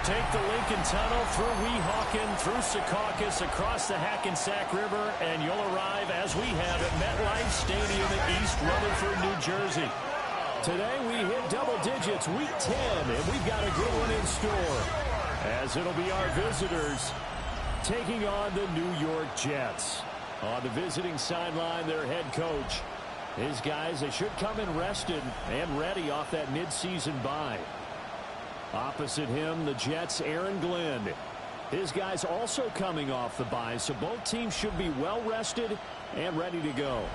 Take the Lincoln Tunnel through Weehawken, through Secaucus, across the Hackensack River, and you'll arrive, as we have, at MetLife Stadium in East Rutherford, New Jersey. Today we hit double digits, Week 10, and we've got a good one in store, as it'll be our visitors taking on the New York Jets. On the visiting sideline, their head coach. His guys, they should come in rested and ready off that midseason bye. Opposite him, the Jets' Aaron Glenn. His guys also coming off the bye, so both teams should be well rested and ready to go.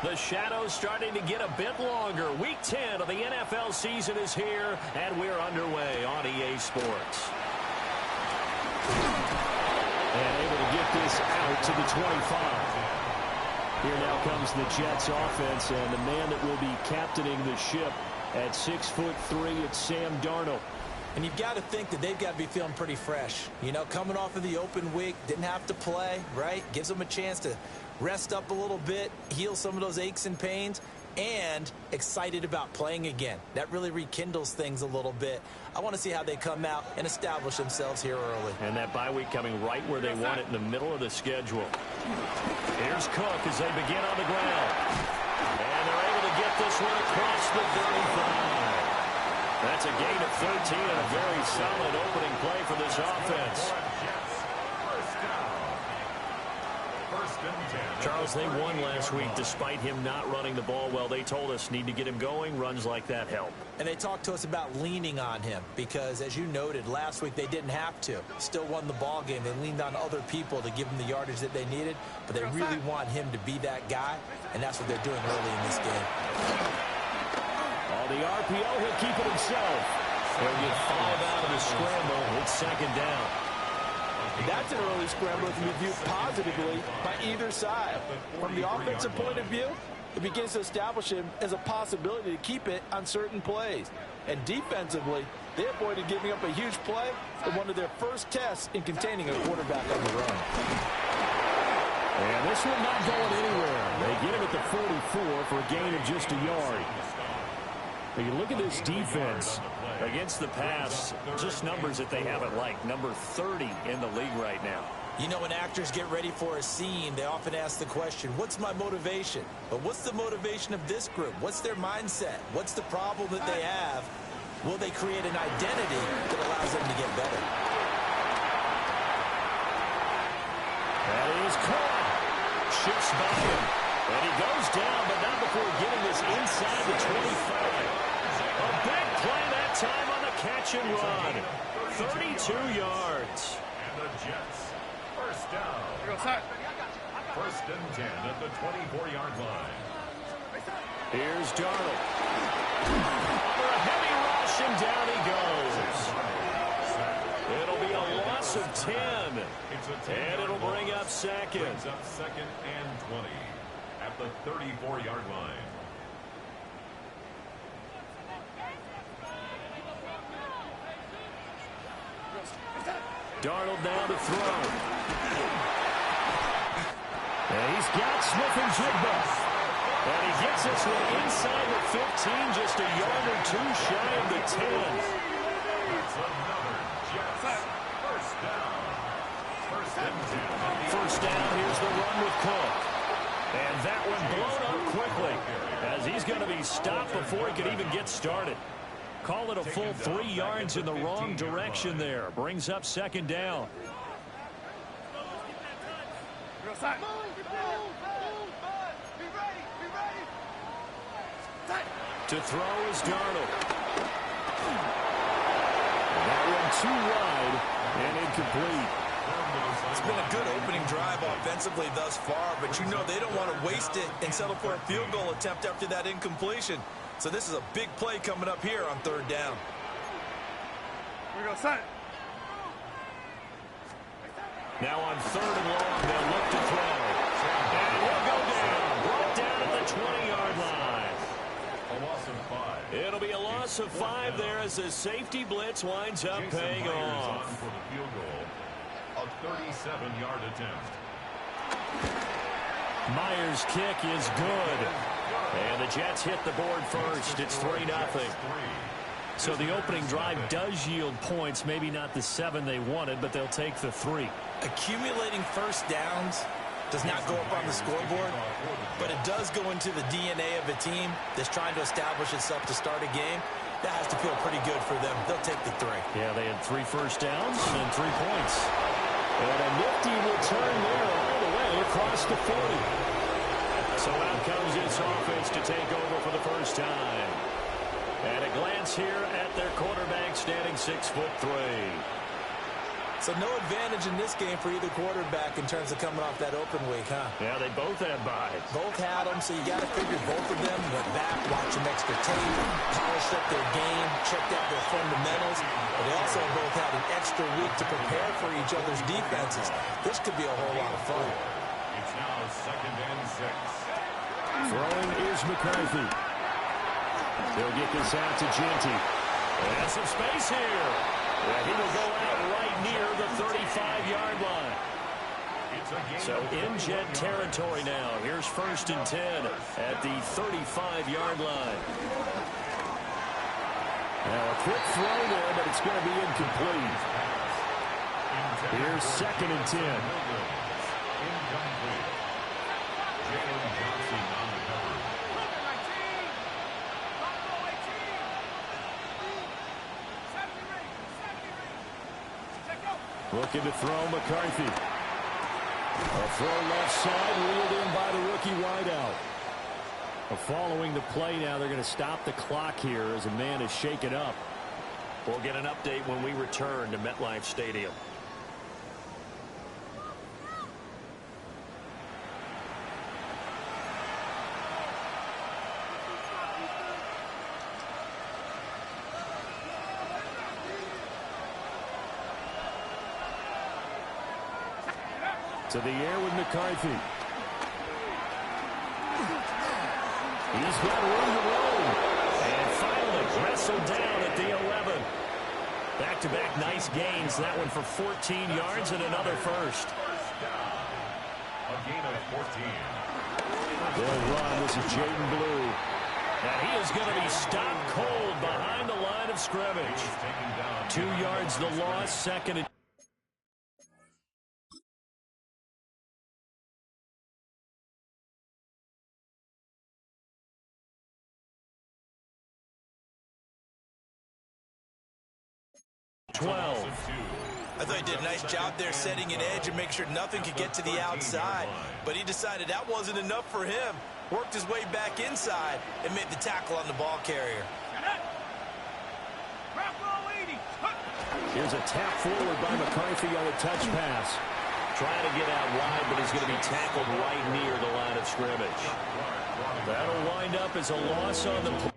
The shadow's starting to get a bit longer. Week 10 of the NFL season is here, and we're underway on EA Sports. And able to get this out to the 25. Here now comes the Jets offense, and the man that will be captaining the ship at 6'3", it's Sam Darnold. And you've got to think that they've got to be feeling pretty fresh. You know, coming off of the open week, didn't have to play, right? Gives them a chance to rest up a little bit, heal some of those aches and pains, and excited about playing again. That really rekindles things a little bit. I want to see how they come out and establish themselves here early. And that bye week coming right where they want it, in the middle of the schedule. Here's Cook as they begin on the ground. And they're able to get this one across the 35. That's a gain of 13 and a very solid opening play for this offense. Charles, they won last week despite him not running the ball well. They told us need to get him going. Runs like that help. And they talked to us about leaning on him because, as you noted, last week they didn't have to. Still won the ball game. They leaned on other people to give them the yardage that they needed, but they really want him to be that guy, and that's what they're doing early in this game. On the RPO, he'll keep it himself. He'll get 5 out of the scramble. It's second down. That's an early scramble that can be viewed positively by either side. From the offensive point of view, it begins to establish him as a possibility to keep it on certain plays. And defensively, they avoided giving up a huge play in one of their first tests in containing a quarterback on the run. And this one not going anywhere. They get him at the 44 for a gain of just a yard. Now you look at this defense against the pass, just numbers that they haven't liked. Number 30 in the league right now. You know, when actors get ready for a scene, they often ask the question, what's my motivation? But what's the motivation of this group? What's their mindset? What's the problem that they have? Will they create an identity that allows them to get better? That is caught. Shifts by him. And he goes down, but not before getting this inside the 25. A big play that time on the catch and run. 32 yards. And the Jets, first down. First and 10 at the 24-yard line. Here's Darnold. For a heavy rush, and down he goes. It'll be a loss of 10. And it'll bring up second. Brings up second and 20 at the 34-yard line. Darnold now to throw. And he's got Smith-Njigba. And he gets this one inside the 15, just a yard or two shy of the 10. It's another Jets. First down. First and 10. First down, here's the run with Cook. And that one blown up quickly, as he's going to be stopped before he could even get started. Call it a full 3 yards in the wrong direction there. Brings up second down. To throw is Darnold. That one too wide and incomplete. It's been a good opening drive offensively thus far, but you know they don't want to waste it and settle for a field goal attempt after that incompletion. So this is a big play coming up here on third down. Here we go, set. Now on third and long, they'll look to throw. And he'll go down. Brought down at the 20-yard line. A loss of 5. It'll be a loss of 5 there as the safety blitz winds up paying off. For the field goal, a 37-yard attempt. Myers' kick is good. And the Jets hit the board first. It's 3-0. So the opening drive does yield points. Maybe not the 7 they wanted, but they'll take the 3. Accumulating first downs does not go up on the scoreboard, but it does go into the DNA of a team that's trying to establish itself to start a game. That has to feel pretty good for them. They'll take the 3. Yeah, they had 3 first downs and 3 points. And a nifty return there all the way across the 40. So out comes this offense to take over for the first time. And a glance here at their quarterback standing 6'3". So no advantage in this game for either quarterback in terms of coming off that open week, huh? Yeah, they both had byes. Both had them, so you got to figure both of them went back, watched some extra tape, polished up their game, checked out their fundamentals, but they also both had an extra week to prepare for each other's defenses. This could be a whole lot of fun. It's now 2nd and 6. Throwing is McCarthy. They'll get this out to Genty. And some space here. And he will go out right near the 35-yard line. So in Jet territory now. Here's 1st and 10 at the 35-yard line. Now a quick throw there, but it's going to be incomplete. Here's 2nd and 10. Incomplete. Jalen Johnson on the cover. Looking to throw McCarthy. A throw left side, reeled in by the rookie wideout. Following the play now, they're going to stop the clock here as a man is shaken up. We'll get an update when we return to MetLife Stadium. To the air with McCarthy. He's got room to roll. And finally wrestled down at the 11. Back-to-back nice gains. That one for 14 yards and another first. A gain of 14. They'll run. This is Jaden Blue. And he is going to be stopped cold behind the line of scrimmage. 2 yards the loss. 2nd and 12. I thought he did a nice job there setting an edge and make sure nothing could get to the outside. But he decided that wasn't enough for him. Worked his way back inside and made the tackle on the ball carrier. Here's a tap forward by McCarthy on a touch pass. Trying to get out wide, but he's going to be tackled right near the line of scrimmage. That'll wind up as a loss on the play.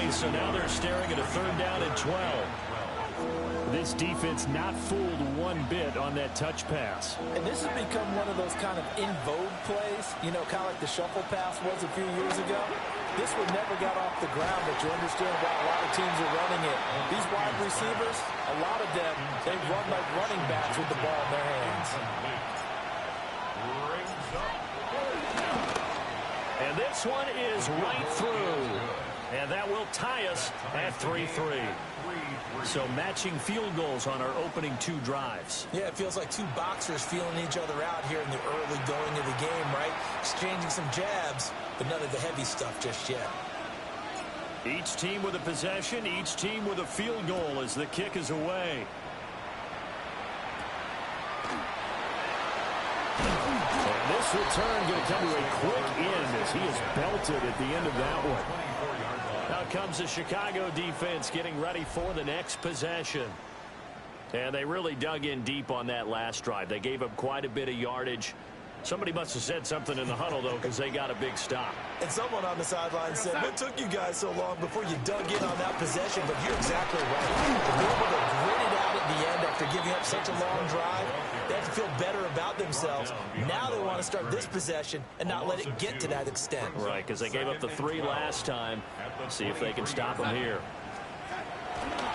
So now they're staring at a 3rd down and 12. This defense not fooled one bit on that touch pass. And this has become one of those kind of in vogue plays, you know, kind of like the shuffle pass was a few years ago. This one never got off the ground, but you understand why a lot of teams are running it. These wide receivers, a lot of them, they run like running backs with the ball in their hands. And this one is right through. And that will tie us at 3-3. So matching field goals on our opening 2 drives. Yeah, it feels like 2 boxers feeling each other out here in the early going of the game, right? Exchanging some jabs, but none of the heavy stuff just yet. Each team with a possession, each team with a field goal as the kick is away. And this return going to come to a quick end as he is belted at the end of that one. Now comes the Chicago defense getting ready for the next possession. And they really dug in deep on that last drive. They gave up quite a bit of yardage. Somebody must have said something in the huddle, though, because they got a big stop. And someone on the sideline said, what took you guys so long before you dug in on that possession? But you're exactly right. To be able to grit it out at the end after giving up such a long drive, they have to feel better about themselves. Now they want to start this possession and not let it get to that extent. Right, because they gave up the 3 last time. See if they can stop them here.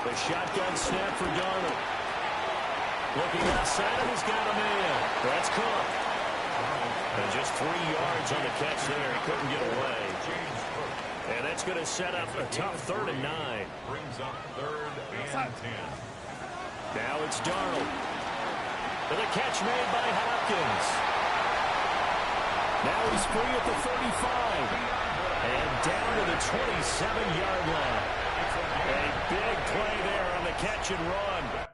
The shotgun snap for Darnold. Looking outside him, he's got a man. That's Cook. And just 3 yards on the catch there. He couldn't get away. And that's going to set up a tough 3rd and 9. Brings up 3rd and 10. Now it's Darnold. And the catch made by Hopkins. Now he's free at the 35. And down to the 27-yard line. A big play there on the catch and run.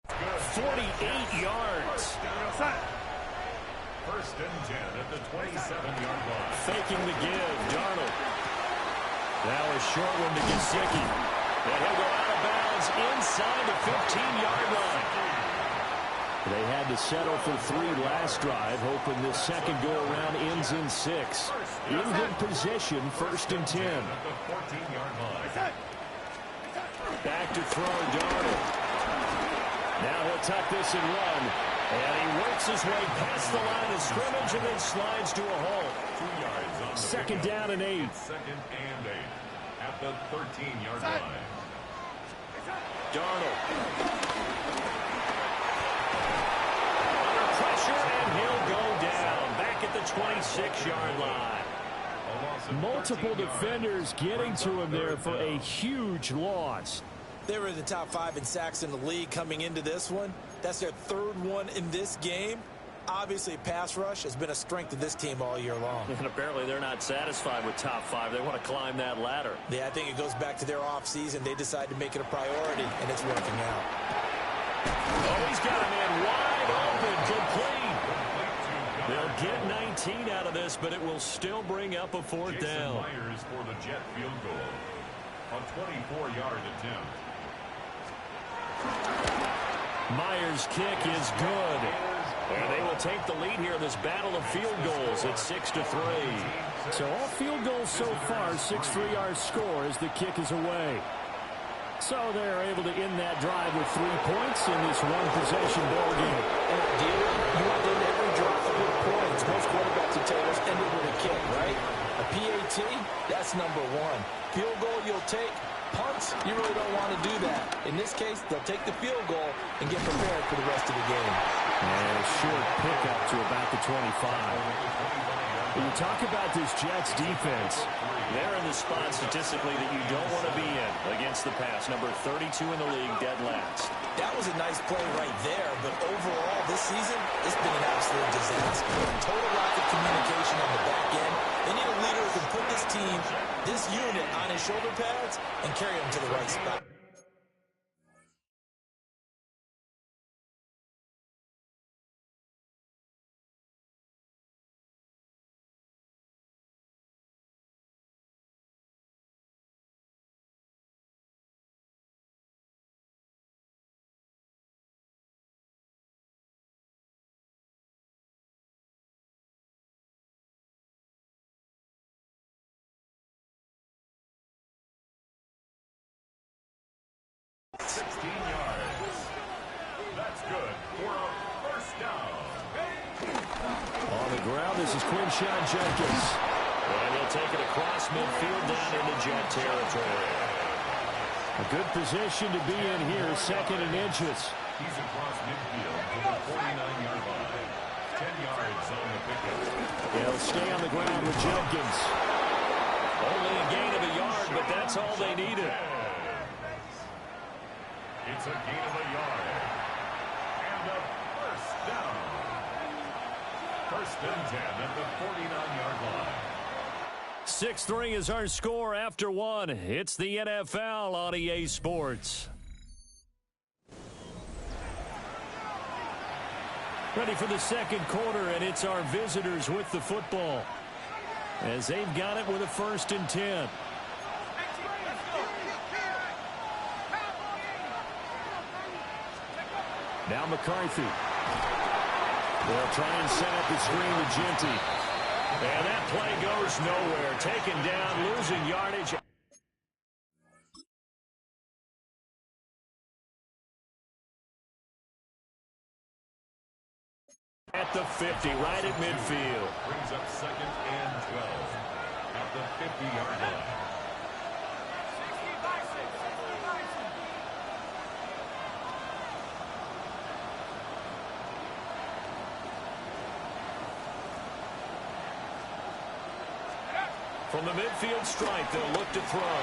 Good. 48 yards. 1st and 10 at the 27-yard line. Faking the give, Darnold. Now a short one to Gesicki. And he'll go out of bounds inside the 15-yard line. They had to settle for 3 last drive, hoping this second go-around ends in 6. In good position, 1st and 10. At the 14-yard line. Back to throw, Darnold. Now he'll tuck this and run. And he works his way past the line of scrimmage and then slides to a halt. 2 yards on the 2nd down and 8. 2nd and 8 at the 13-yard line. Darnold. Under pressure, and he'll go down. Back at the 26-yard line. Multiple defenders getting to him there for a huge loss. They were in the top 5 in sacks in the league coming into this one. That's their 3rd one in this game. Obviously, pass rush has been a strength of this team all year long. And apparently they're not satisfied with top 5. They want to climb that ladder. Yeah, I think it goes back to their offseason. They decided to make it a priority, and it's working out. Oh, he's got a man wide open, complete. They'll get 19 out of this, but it will still bring up a 4th down. Myers for the jet field goal. A 24-yard attempt. Myers' kick is good. And they will take the lead here in this battle of field goals at 6-3. So all field goals so far, 6 3-yard score as the kick is away. So they're able to end that drive with 3 points in this one-possession ball game. And ideally, you want to end every drive with points. Most quarterbacks will tell us end it with a kick, right? A PAT, that's number 1. Field goal you'll take. Punts, you really don't want to do that. In this case, they'll take the field goal and get prepared for the rest of the game. And a short pickup to about the 25. When you talk about this Jets defense, they're in the spot statistically that you don't want to be in against the pass. Number 32 in the league, dead last. That was a nice play right there, but overall this season, it's been an absolute disaster. Total lack of communication on the back end. They need a leader who can put this team, this unit, on his shoulder pads and carry them to the right spot. This is Quinshawn Jenkins. And he'll take it across midfield down into Jet territory. A good position to be in here, 2nd and inches. He's across midfield to the 49-yard line. 10 yards on the pickup. He'll stay on the ground with Jenkins. Only a gain of a yard, but that's all they needed. It's a gain of a yard. And a 1st down. 1st and 10 at the 49-yard line. 6-3 is our score after 1. It's the NFL on EA Sports. Ready for the second quarter, and it's our visitors with the football, as they've got it with a 1st and 10. Now McCarthy. They'll try and set up the screen to Genty. And that play goes nowhere. Taken down, losing yardage. At the 50, right at midfield. Brings up 2nd and 12 at the 50-yard line. From the midfield stripe, they'll look to throw.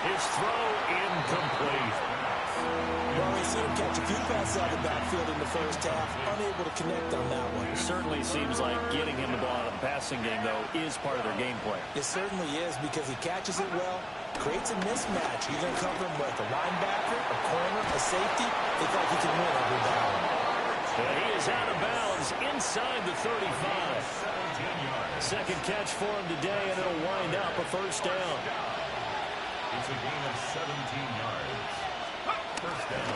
His throw incomplete. Well, we see him catch a few passes out of the backfield in the first half, unable to connect on that one. It certainly seems like getting him the ball out of the passing game, though, is part of their game plan. It certainly is, because he catches it well, creates a mismatch. You're going to cover him with a linebacker, a corner, a safety. They thought he can win every battle. And he is out of bounds inside the 35. Second catch for him today, and it'll wind up a 1st down. It's a gain of 17 yards. 1st down.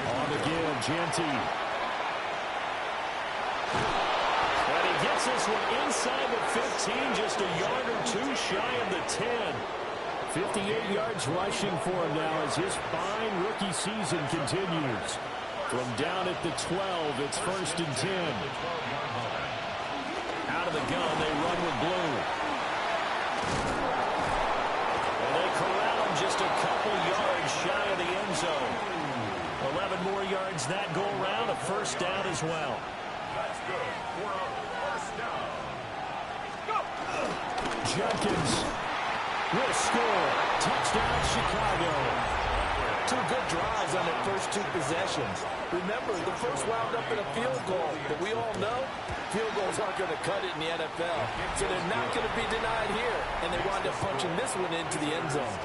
On the give, Genty. And he gets this one inside the 15, just a yard or 2 shy of the 10. 58 yards rushing for him now as his fine rookie season continues. From down at the 12, it's 1st and 10. Out of the gun, they run with blue. And they corral him just a couple yards shy of the end zone. 11 more yards that go around, a 1st down as well. That's good for a 1st down. Jenkins will score. Touchdown, Chicago. 2 good drives on their first 2 possessions. Remember, the first wound up in a field goal, but we all know field goals aren't going to cut it in the NFL. So they're not going to be denied here, and they wind up punching this one into the end zone.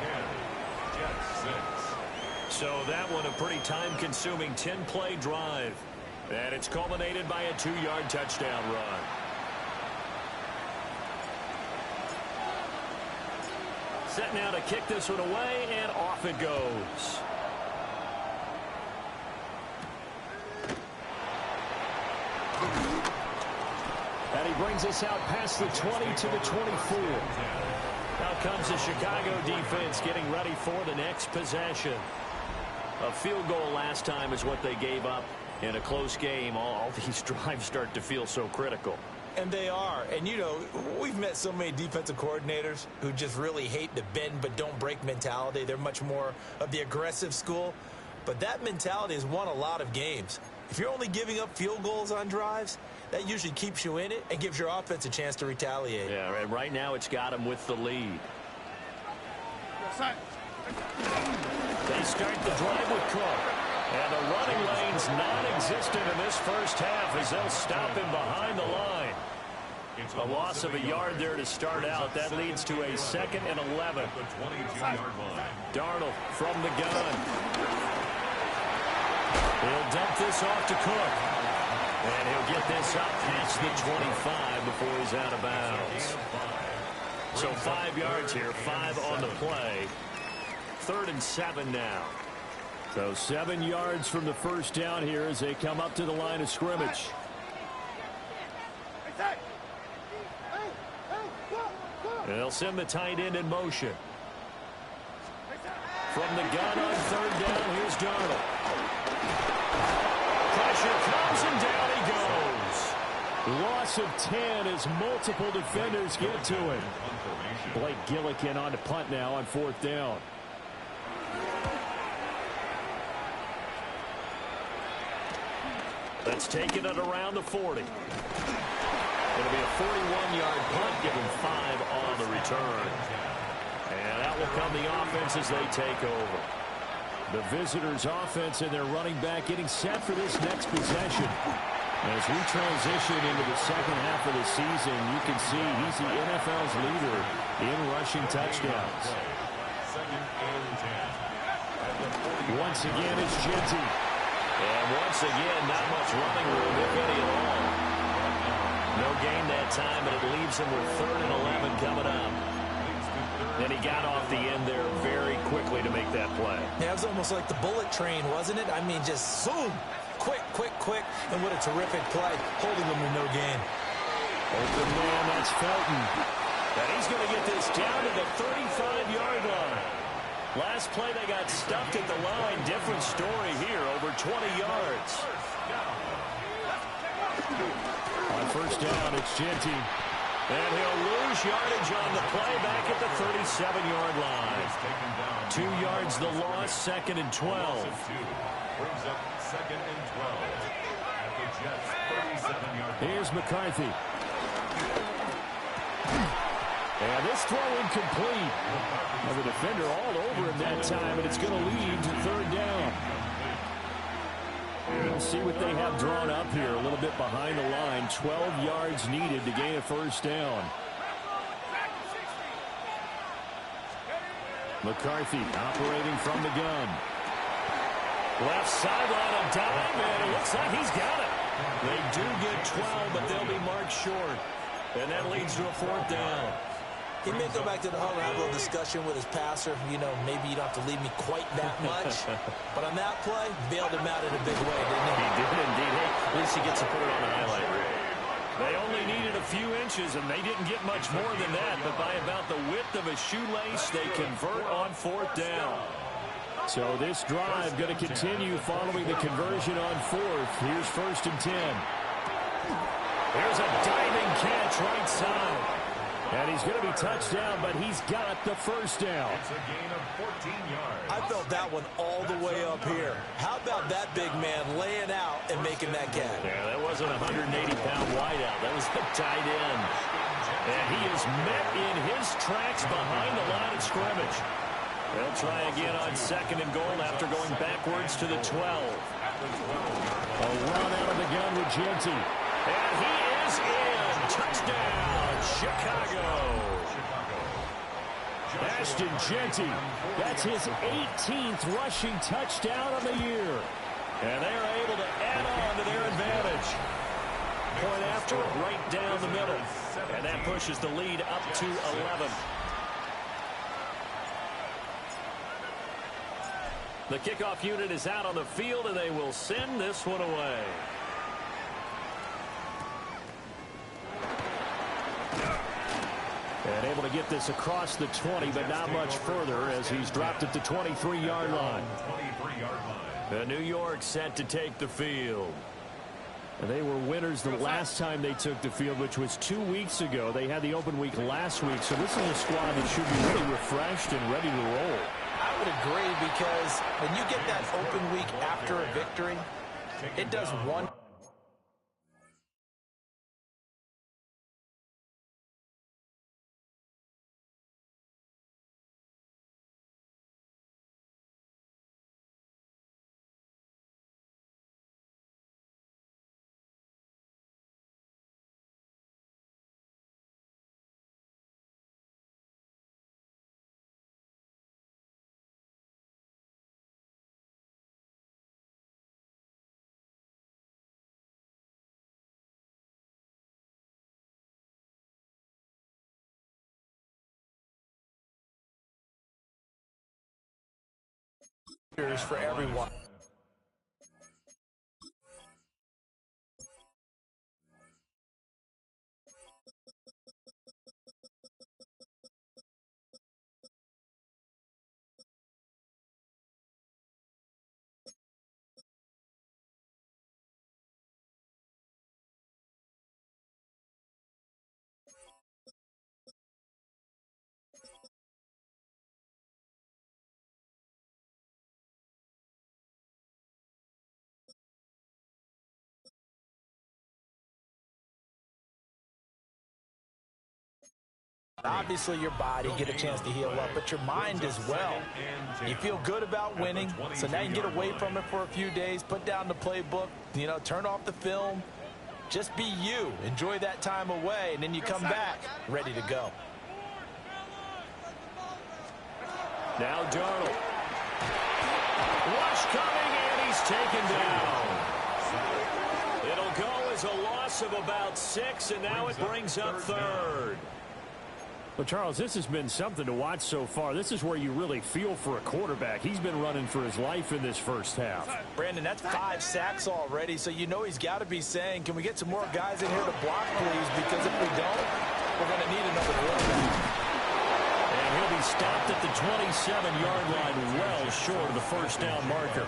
So that one a pretty time-consuming 10-play drive. And it's culminated by a 2-yard touchdown run. Set now to kick this one away, and off it goes. And he brings us out past the 20 to the 24. Now comes the Chicago defense getting ready for the next possession. A field goal last time is what they gave up in a close game. All these drives start to feel so critical. And they are. And, you know, we've met so many defensive coordinators who just really hate the bend but don't break mentality. They're much more of the aggressive school. But that mentality has won a lot of games. If you're only giving up field goals on drives, that usually keeps you in it and gives your offense a chance to retaliate. Yeah, and right now it's got him with the lead. They start the drive with Cook. And the running lane's non-existent in this first half as they'll stop him behind the line. A loss of a yard there to start out. That leads to a 2nd and 11. Darnold from the gun. He'll dump this off to Cook. And he'll get this up past the 25 before he's out of bounds. So 5 yards here, 5 on the play. 3rd and 7 now. So 7 yards from the first down here as they come up to the line of scrimmage. And they'll send the tight end in motion. From the gun on 3rd down, here's Darnold. Pressure comes and down he goes. Loss of 10 as multiple defenders get to him. Blake Gillikin on the punt now on 4th down. That's taken it around the 40. It'll be a 41-yard punt, give him 5 on the return. And that will come the offense as they take over. The visitors' offense and their running back getting set for this next possession. As we transition into the second half of the season, you can see he's the NFL's leader in rushing touchdowns. Once again, it's Genty. And once again, not much running room, if any at all. No gain that time, but it leaves him with 3rd and 11 coming up. And he got off the end there very quickly to make that play. Yeah, it was almost like the bullet train, wasn't it? I mean, just zoom. Quick, quick, quick. And what a terrific play, holding him to no gain. Open man, that's Felton. And he's going to get this down to the 35-yard line. Last play, they got stuffed at the line. Different story here, over 20 yards. On first down, it's Genty. And he'll lose yardage on the play back at the 37-yard line. 2 yards the loss, 2nd and 12. Brings up 2nd and 12 at the Jets' 37-yard line. Here's McCarthy. And this throw incomplete. And the defender all over him that time, and it's going to lead to 3rd down. We'll see what they have drawn up here. A little bit behind the line. 12 yards needed to gain a 1st down. McCarthy operating from the gun. Left sideline a dime, and it looks like he's got it. They do get 12, but they'll be marked short. And that leads to a 4th down. He may go back to the huddle and have a little discussion with his passer. You know, maybe you don't have to leave me quite that much. But on that play, bailed him out in a big way, didn't he? He did indeed. Hey, at least he gets to put it on the highlight reel. They only needed a few inches, and they didn't get much more than that. But by about the width of a shoelace, they convert on 4th down. So this drive going to continue following the conversion on 4th. Here's 1st and 10. There's a diving catch right side. And he's going to be touched down, but he's got the 1st down. It's a gain of 14 yards. I felt that one all the way up here. How about that big man laying out and making that catch? Yeah, that wasn't a 180-pound wideout. That was the tight end. And he is met in his tracks behind the line of scrimmage. They'll try again on 2nd and goal after going backwards to the 12. A run out of the gun with Genty. And he is in. Touchdown, Chicago. Ashton Genty. That's his 18th rushing touchdown of the year. And they're able to add on to their advantage. Point after, right down the middle. And that pushes the lead up to 11. The kickoff unit is out on the field, and they will send this one away. And able to get this across the 20, but not much further as he's dropped at the 23-yard line. The New York set to take the field. And they were winners the last time they took the field, which was 2 weeks ago. They had the open week last week, so this is a squad that should be really refreshed and ready to roll. I would agree, because when you get that open week after a victory, it does one. For everyone. Obviously, your body get a chance to heal up, but your mind as well. You feel good about winning, so now you can get away from it for a few days, put down the playbook, you know, turn off the film. Just be you. Enjoy that time away, and then you come back ready to go. Now Darnold. Rush coming, and he's taken down. It'll go as a loss of about 6, and now it brings up third. Well, Charles, this has been something to watch so far. This is where you really feel for a quarterback. He's been running for his life in this first half. Brandon, that's 5 sacks already, so you know he's got to be saying, can we get some more guys in here to block, please? Because if we don't, we're going to need another quarterback. And he'll be stopped at the 27-yard line, well short of the first down marker.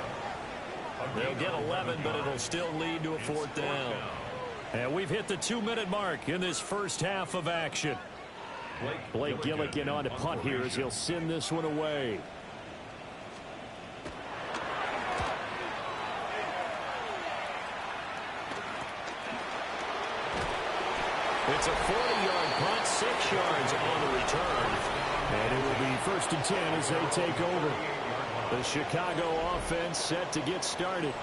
They'll get 11, but it'll still lead to a 4th down. And we've hit the 2-minute mark in this first half of action. Blake Gillikin on to punt here as he'll send this one away. It's a 40-yard punt, 6 yards on the return. And it will be 1st and 10 as they take over. The Chicago offense set to get started.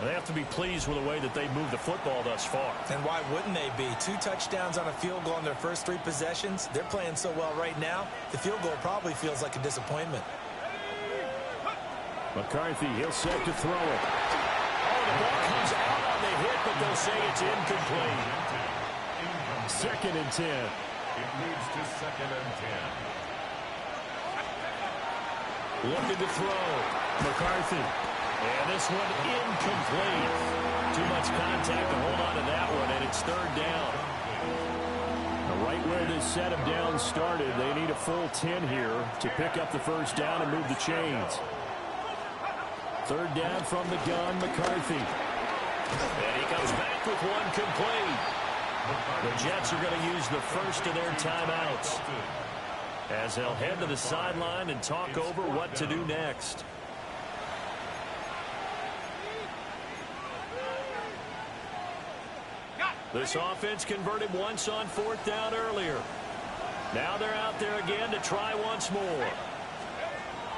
They have to be pleased with the way that they moved the football thus far. And why wouldn't they be? 2 touchdowns on a field goal in their first 3 possessions. They're playing so well right now, the field goal probably feels like a disappointment. McCarthy, he'll set to throw it. Oh, the ball comes out on the hit, but they'll say it's incomplete. 2nd and 10. It moves to 2nd and 10. Looking to throw. McCarthy. And this one incomplete. Too much contact to hold on to that one, and it's 3rd down. Right where this set of downs started, they need a full 10 here to pick up the first down and move the chains. 3rd down from the gun, McCarthy. And he comes back with one complete. The Jets are going to use the first of their timeouts as they'll head to the sideline and talk over what to do next. This offense converted once on 4th down earlier. Now they're out there again to try once more.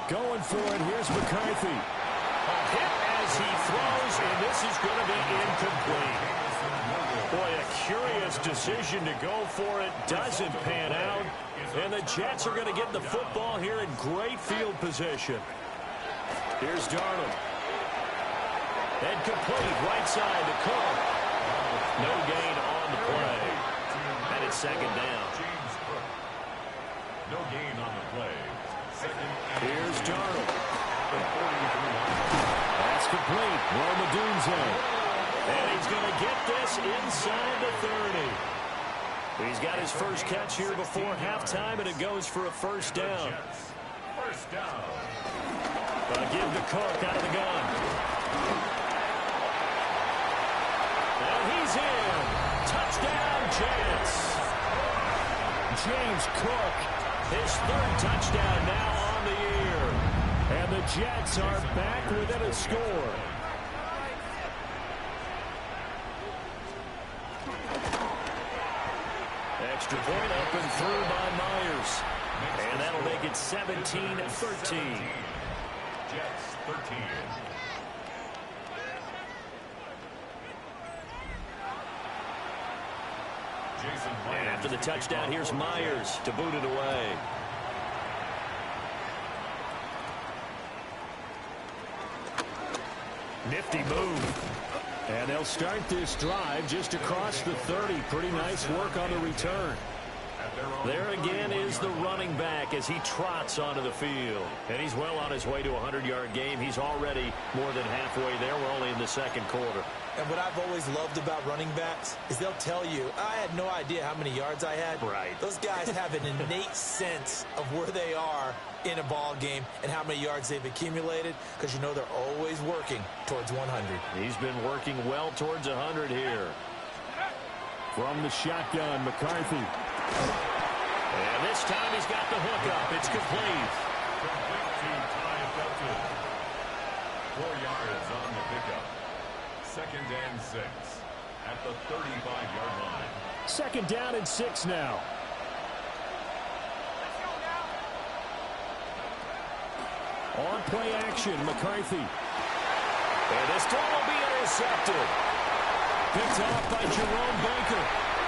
Going for it, here's McCarthy. A hit as he throws, and this is going to be incomplete. Boy, a curious decision to go for it. Doesn't pan out. And the Jets are going to get the football here in great field position. Here's Darnold. And complete right side to Cook. No gain on the play. And it's 2nd down. No gain on the play. Here's Darnold. That's complete. Roma Dunze. And he's going to get this inside the 30. He's got his first catch here before halftime, and it goes for a 1st down. First down. Give to Cook out of the gun. And he's in. Touchdown, Jets. James Cook, His 3rd touchdown now on the year. and the Jets are back within a score. Extra point up and through by Myers. And that'll make it 17-13. Jets 13. And after the touchdown, here's Myers to boot it away. Nifty move. And they'll start this drive just across the 30. Pretty nice work on the return. There again is the running back as he trots onto the field. And he's well on his way to a 100-yard game. He's already more than halfway there. We're only in the 2nd quarter. And what I've always loved about running backs is they'll tell you, I had no idea how many yards I had. Right. Those guys have an innate sense of where they are in a ball game and how many yards they've accumulated, because you know they're always working towards 100. He's been working well towards 100 here. From the shotgun, McCarthy. And this time he's got the hook up. It's complete. Complete to Ty Felton. 4 yards on the pickup. 2nd and 6 at the 35-yard line. 2nd down and 6 now. On play action, McCarthy. And this throw will be intercepted. Picked off by Jerome Baker.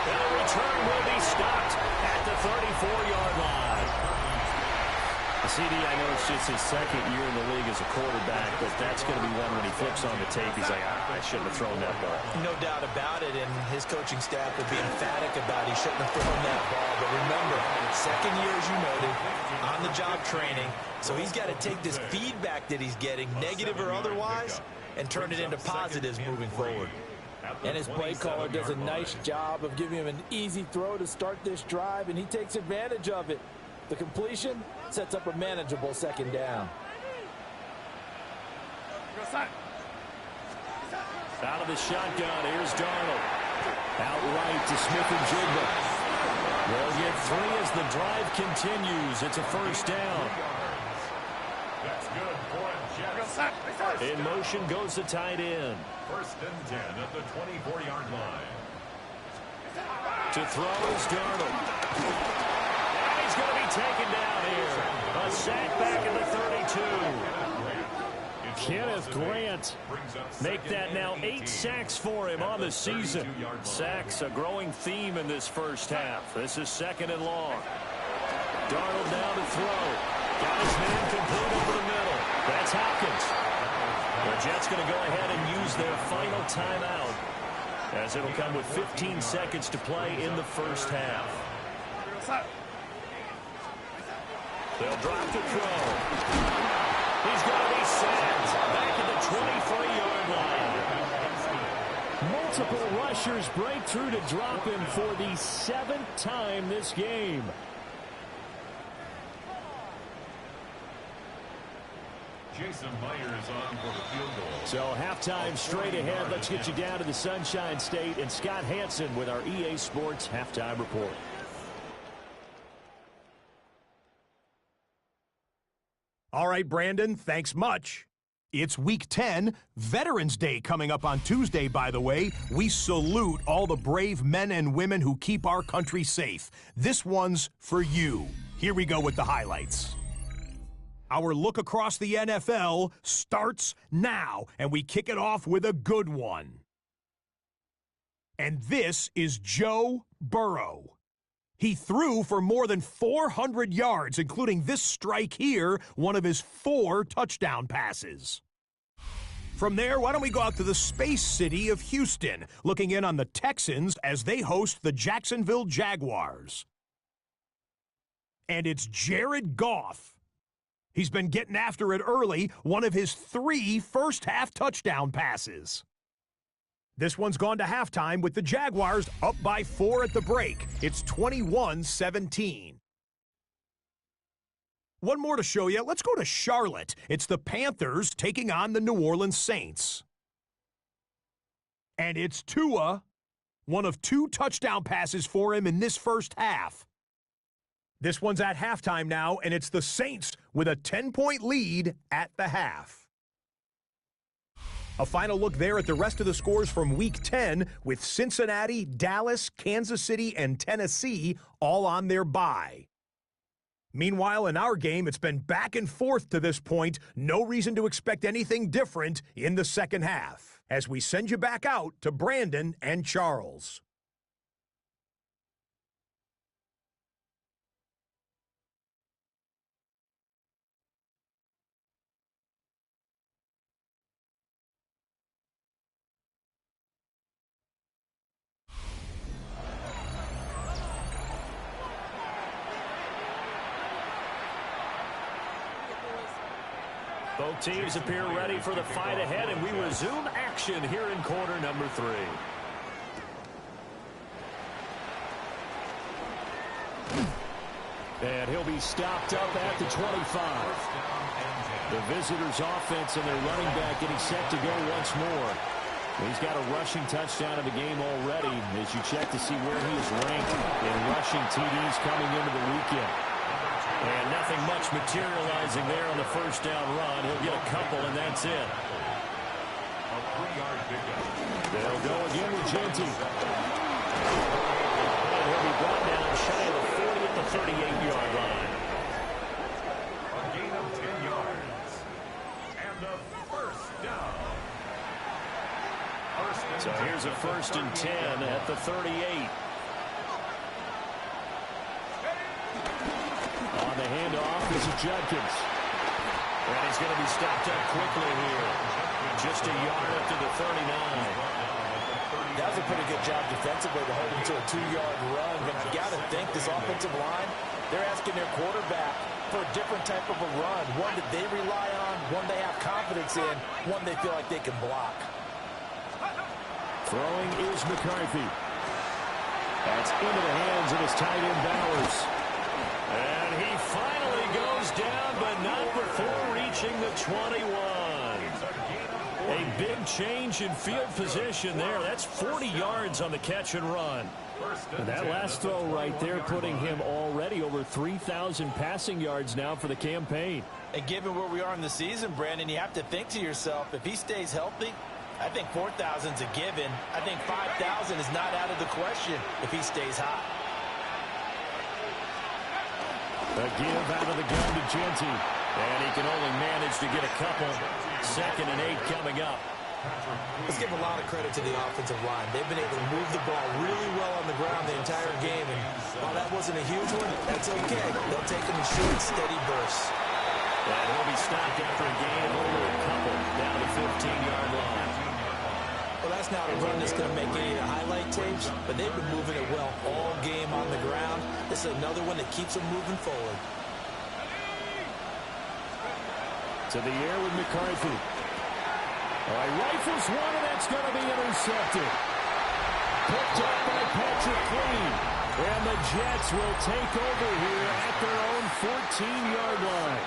And the return will be stopped at the 34-yard line. CD, I know it's just his second year in the league as a quarterback, but that's going to be one when he flips on the tape. He's like, I shouldn't have thrown that ball. No doubt about it, and his coaching staff will be emphatic about he shouldn't have thrown that ball. But remember, second year, as you noted, on-the-job training, so he's got to take this feedback that he's getting, negative or otherwise, and turn it into positives moving forward. And his play caller does a nice job of giving him an easy throw to start this drive, and he takes advantage of it. The completion sets up a manageable second down. Out of the shotgun, here's Darnold. Out right to Smith-Njigba. They'll get 3 as the drive continues. It's a first down. That's good for Jets. In motion goes the tight end. First and 10 at the 24-yard line. To throw is Darnold. And he's going to be taken down here. A sack back at the 32. Kenneth Grant. Make that now 8 sacks for him on the season. Sacks a growing theme in this first half. This is second and long. Darnold now to throw. Got his man complete over the middle. That's Hopkins. The Jets going to go ahead and use their final timeout, as it'll come with 15 seconds to play in the first half. They'll drop to throw. He's going to be sacked back at the 23-yard line. Multiple rushers break through to drop him for the 7th time this game. Jason Myers on for the field goal. So halftime straight ahead. Let's get you down to the Sunshine State and Scott Hansen with our EA Sports halftime report. All right, Brandon, thanks much. It's Week 10, Veterans Day coming up on Tuesday, by the way. We salute all the brave men and women who keep our country safe. This one's for you. Here we go with the highlights. Our look across the NFL starts now, and we kick it off with a good one. And this is Joe Burrow. He threw for more than 400 yards, including this strike here, one of his 4 touchdown passes. From there, why don't we go out to the space city of Houston, looking in on the Texans as they host the Jacksonville Jaguars. And it's Jared Goff. He's been getting after it early, one of his 3 first-half touchdown passes. This one's gone to halftime with the Jaguars up by 4 at the break. It's 21-17. One more to show you. Let's go to Charlotte. It's the Panthers taking on the New Orleans Saints. And it's Tua, one of 2 touchdown passes for him in this first half. This one's at halftime now, and it's the Saints with a 10-point lead at the half. A final look there at the rest of the scores from Week 10 with Cincinnati, Dallas, Kansas City, and Tennessee all on their bye. Meanwhile, in our game, it's been back and forth to this point. No reason to expect anything different in the second half, as we send you back out to Brandon and Charles. Both teams appear ready for the fight ahead, and we resume action here in quarter number 3. And he'll be stopped up at the 25. The visitors' offense and their running back getting set to go once more. He's got a rushing touchdown of the game already as you check to see where he is ranked in rushing TDs coming into the weekend. And nothing much materializing there on the first down run. He'll get a couple, and that's it. A 3-yard pickup. They'll go again with Genty. And he'll be brought down shy of the 40 at the 38-yard line. A gain of 10 yards. And a first down. So here's a 1st and 10 at the 38. On the handoff This is Judkins. And he's going to be stopped up quickly here. Just a yard up to the 39. That was a pretty good job defensively to hold him to a 2-yard run. But you got to think this offensive line, they're asking their quarterback for a different type of a run, one that they rely on, one they have confidence in, one they feel like they can block. Throwing is McCarthy. That's into the hands of his tight end Bowers. And he finally goes down, but not before reaching the 21. A big change in field position there. That's 40 yards on the catch and run. And that last throw right there putting him already over 3,000 passing yards now for the campaign. And given where we are in the season, Brandon, you have to think to yourself, if he stays healthy, I think 4,000 is a given. I think 5,000 is not out of the question if he stays hot. A give out of the gun to Genty. And he can only manage to get a couple. 2nd and 8 coming up. Let's give a lot of credit to the offensive line. They've been able to move the ball really well on the ground the entire game. And while that wasn't a huge one, that's okay. They'll take them in short, steady bursts. And he'll be stopped after a gain of only a couple down to the 15-yard line. Well, that's not a run that's going to make any of the highlight tapes, but they've been moving it well all game on the ground. This is another one that keeps them moving forward. To the air with McCarthy. All right, rifles one, and that's going to be intercepted. Picked up by Patrick Queen. And the Jets will take over here at their own 14-yard line.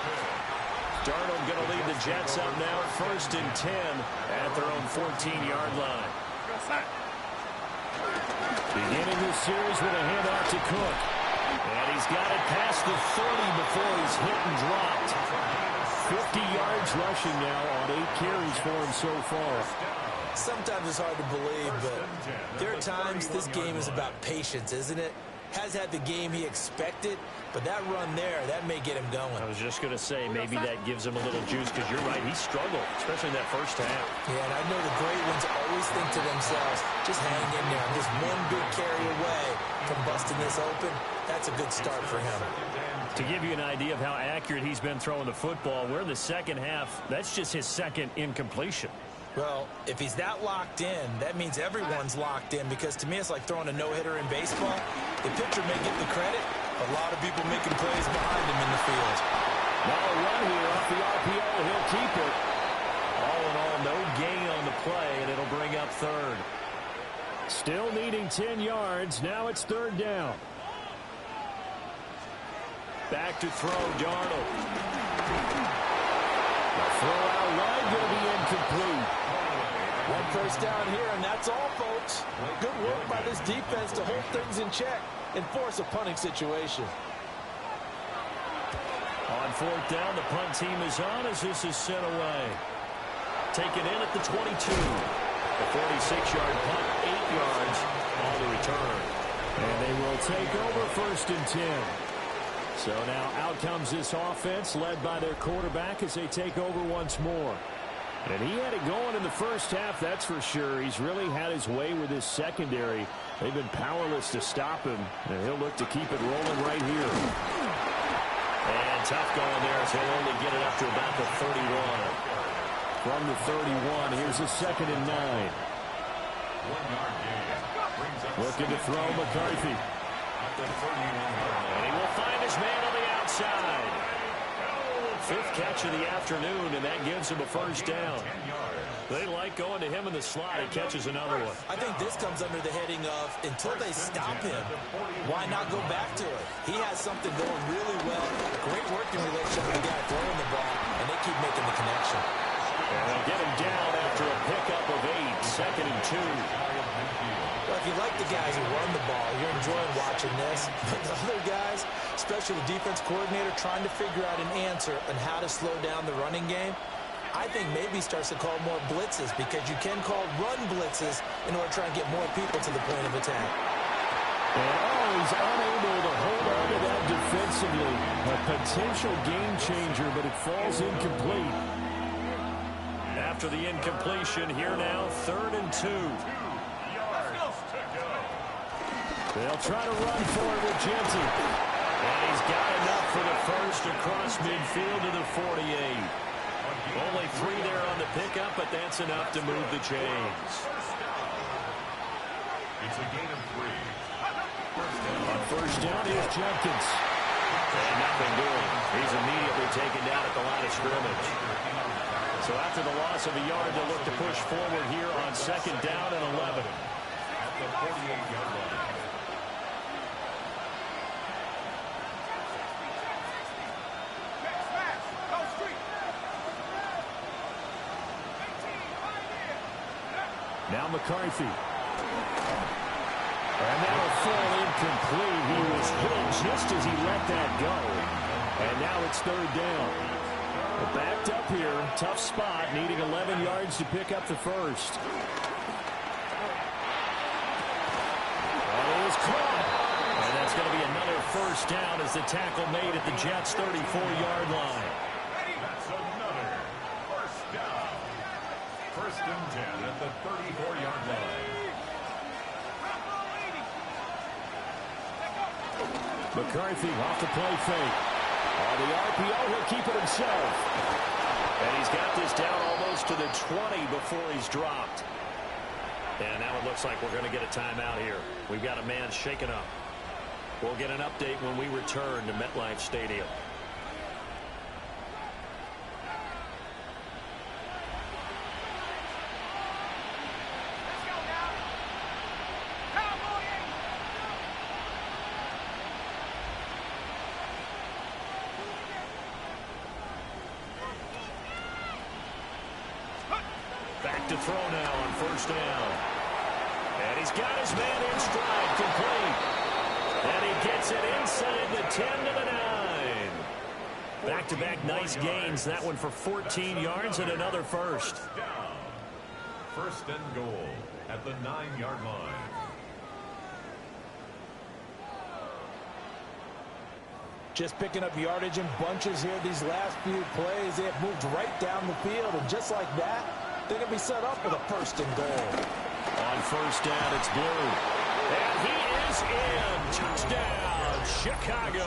Darnold going to lead the Jets up now, 1st and 10 at their own 14-yard line. Beginning this series with a handoff to Cook. And he's got it past the 30 before he's hit and dropped. 50 yards rushing now on 8 carries for him so far. Sometimes it's hard to believe, but there are times this game is about patience, isn't it? Has had the game he expected, but that run there, that may get him going. I was just going to say, maybe that gives him a little juice, because you're right, he struggled, especially in that first half. Yeah, and I know the great ones always think to themselves, just hang in there. I'm just one big carry away from busting this open. That's a good start for him. To give you an idea of how accurate he's been throwing the football, we're in the second half. That's just his 2nd incompletion. Well, if he's that locked in, that means everyone's locked in, because to me it's like throwing a no-hitter in baseball. The pitcher may get the credit, a lot of people making plays behind him in the field. Now a run here off the RPO, he'll keep it. All in all, no gain on the play, and it'll bring up 3rd. Still needing 10 yards. Now it's 3rd down. Back to throw, Darnold. The throw out wide going to be incomplete. One first down here, and that's all, folks. Good work by this defense to hold things in check and force a punting situation. On 4th down, the punt team is on as this is sent away. Taken in at the 22. The 46-yard punt, 8 yards on the return. And they will take over 1st and 10. So now out comes this offense led by their quarterback as they take over once more. And he had it going in the first half, that's for sure. He's really had his way with his secondary. They've been powerless to stop him, and he'll look to keep it rolling right here. And tough going there as he'll only get it up to about the 31. From the 31, here's a 2nd and 9. Looking to throw McCarthy. And he will find his man on the outside. 5th catch of the afternoon, and that gives him a 1st down. They like going to him in the slot. He catches another one. I think this comes under the heading of, until they stop him, why not go back to it? He has something going really well. Great working relationship with the guy throwing the ball, and they keep making the connection. And they'll get him down after a pickup of 8, 2nd and 2. Well, if you like the guys who run the ball, you're enjoying watching this. But the other guys, especially the defense coordinator, trying to figure out an answer on how to slow down the running game, I think maybe he starts to call more blitzes, because you can call run blitzes in order to try and get more people to the point of attack. And he's unable to hold on to that defensively. A potential game changer, but it falls incomplete. After the incompletion, here now, 3rd and 2. They'll try to run for it with Genty. And he's got enough for the first across midfield to the 48. Only 3 there on the pickup, but that's enough to move the chains. It's a gain of 3. On first down, here's Jenkins. And nothing doing. He's immediately taken down at the line of scrimmage. So after the loss of a yard, they'll look to push forward here on second down and 11. At the 48-yard line. Now McCarthy. And that'll fall incomplete. He was hit just as he let that go. And now it's third down. But backed up here. Tough spot. Needing 11 yards to pick up the first. And it was caught. And that's going to be another first down as the tackle made at the Jets' 34-yard line. That's another first down. First and 10 at the 34-yard line. McCarthy off the play fake. On the RPO, he'll keep it himself. And he's got this down almost to the 20 before he's dropped. And now it looks like we're going to get a timeout here. We've got a man shaken up. We'll get an update when we return to MetLife Stadium. Back to throw now on first down. And he's got his man in stride, complete. And he gets it inside the 10 to the 9. Back-to-back nice gains. That one for 14 yards and another first. Down. First and goal at the 9-yard line. Just picking up yardage in bunches here these last few plays. They have moved right down the field, and just like that, they're going to be set up with a first and goal. On first down, it's Blue. And he is in. Touchdown, Chicago.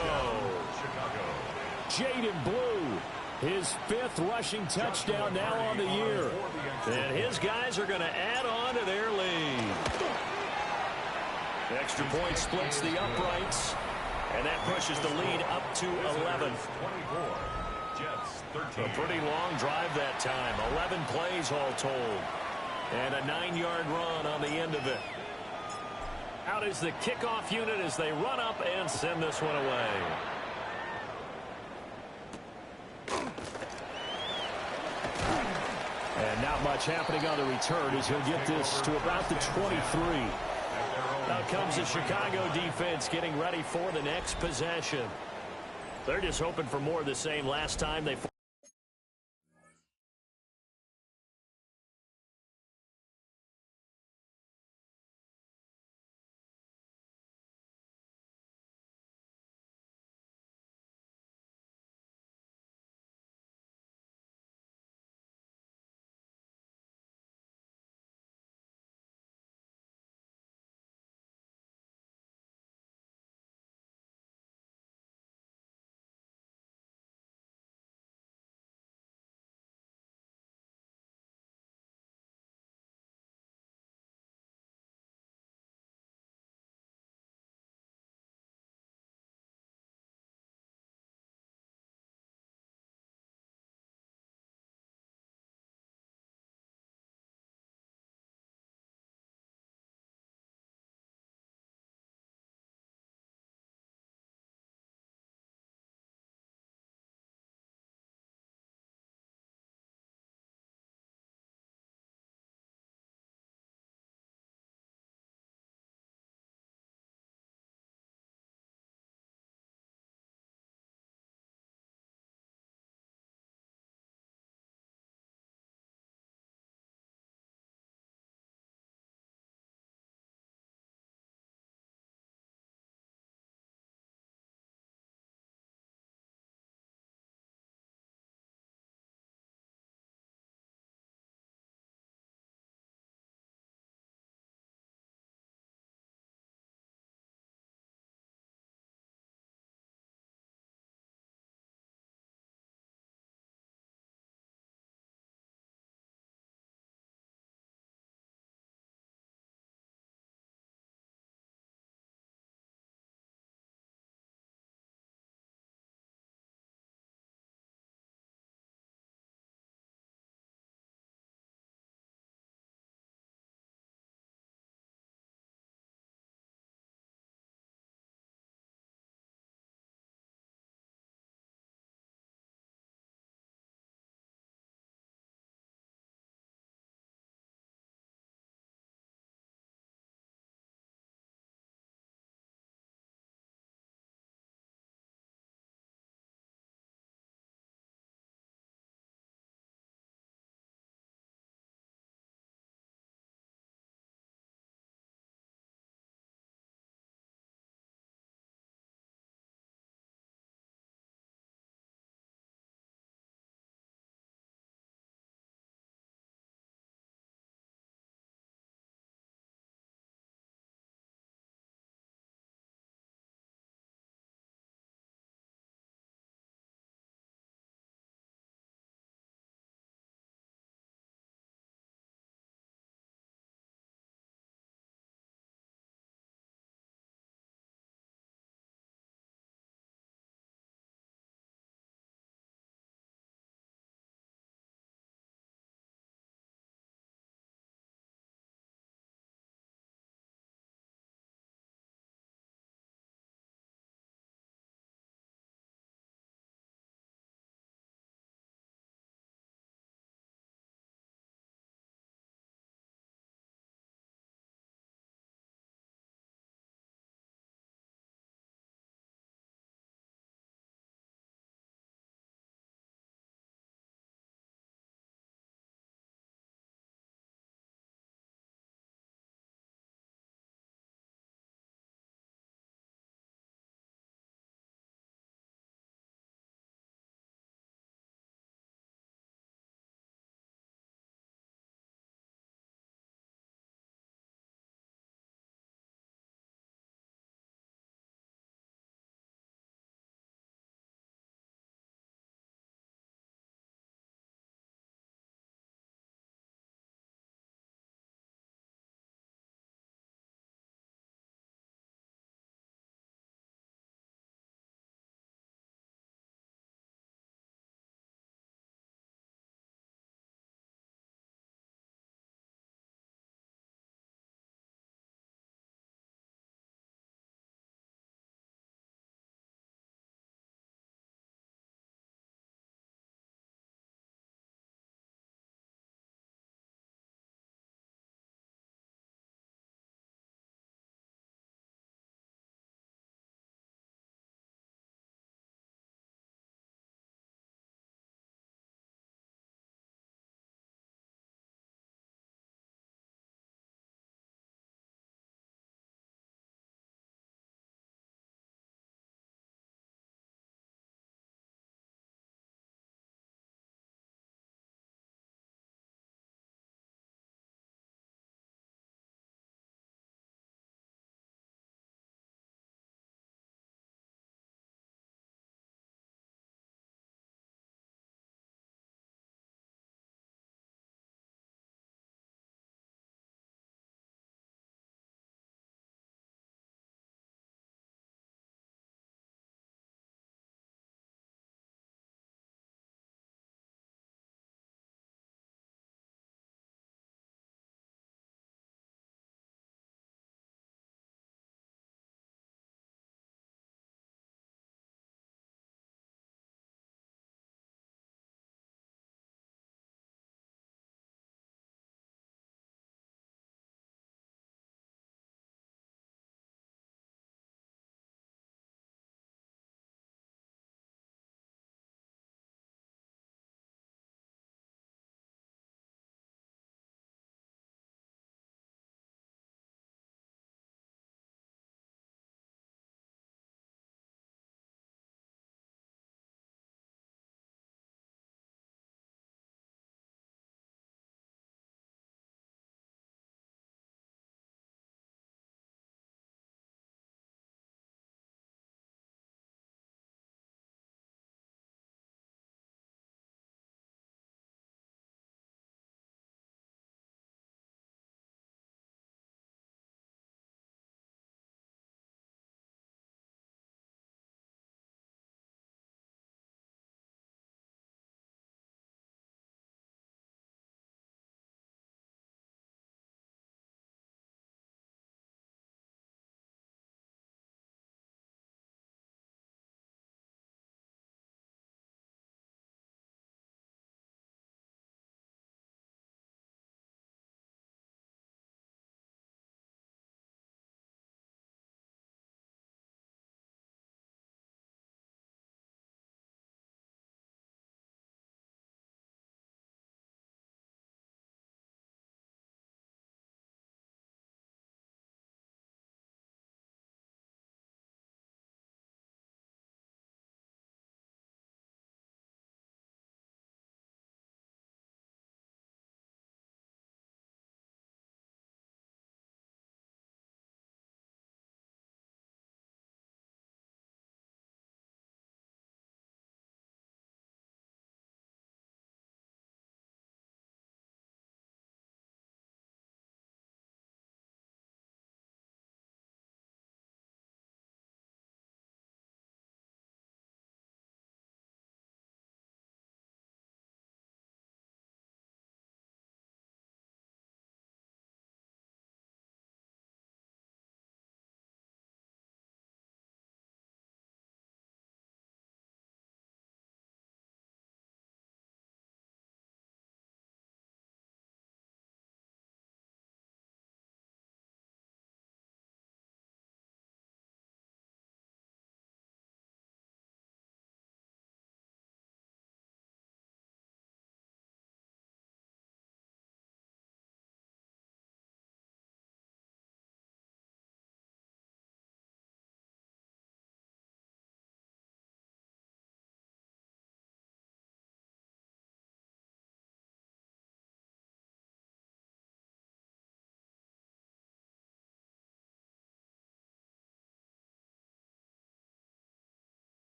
Jaden Blue, his 5th rushing touchdown now on the year. And his guys are going to add on to their lead. Extra point splits the uprights. And that pushes the lead up to 11. 24. Jets 13. A pretty long drive that time. 11 plays all told. And a 9-yard run on the end of it. Out is the kickoff unit as they run up and send this one away. And not much happening on the return as he'll get this to about the 23. Out comes the Chicago defense getting ready for the next possession. They're just hoping for more of the same. Last time they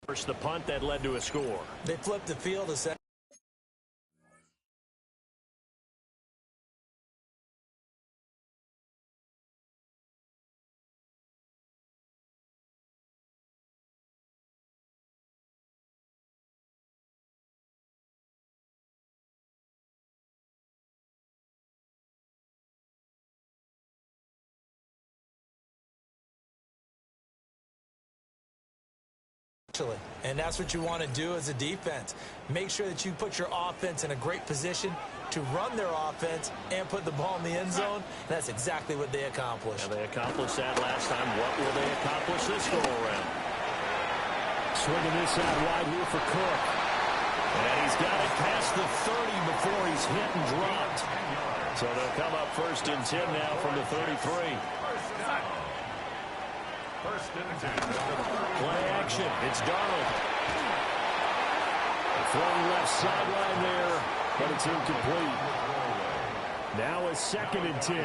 First, the punt that led to a score. They flipped the field a second. And that's what you want to do as a defense. Make sure that you put your offense in a great position to run their offense and put the ball in the end zone. And that's exactly what they accomplished. And they accomplished that last time. What will they accomplish this go-around? Swinging this out wide here for Cook. And he's got it past the 30 before he's hit and dropped. So they'll come up 1st and 10 now from the 33. Play action. It's Darnold. Throwing left sideline there, but it's incomplete. Now a 2nd and 10.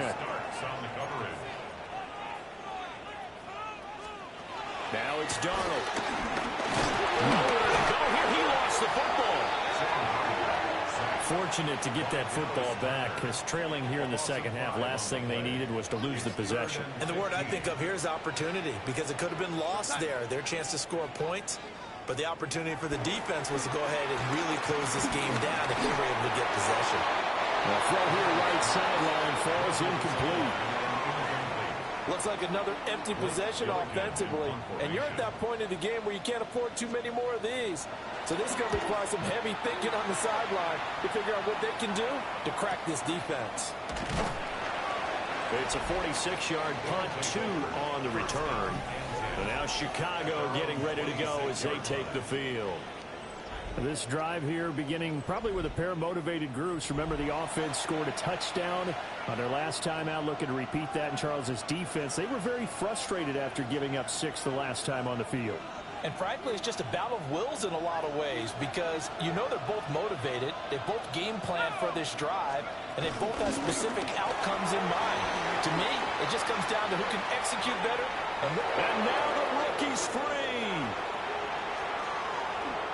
Now it's Darnold. Nowhere to go here. He lost the football. Fortunate to get that football back, because trailing here in the second half, last thing they needed was to lose the possession. And the word I think of here is opportunity, because it could have been lost there. Their chance to score points, but the opportunity for the defense was to go ahead and really close this game down if they were able to get possession. Well, throw here right sideline falls incomplete. Looks like another empty possession offensively. And you're at that point in the game where you can't afford too many more of these. So this is going to require some heavy thinking on the sideline to figure out what they can do to crack this defense. It's a 46-yard punt, 2 on the return. And now Chicago getting ready to go as they take the field. This drive here beginning probably with a pair of motivated groups. Remember, the offense scored a touchdown on their last time out. Looking to repeat that in Charles's defense. They were very frustrated after giving up 6 the last time on the field. And frankly, it's just a battle of wills in a lot of ways, because you know they're both motivated. They both game plan for this drive, and they both have specific outcomes in mind. To me, it just comes down to who can execute better. And now the rookie's free.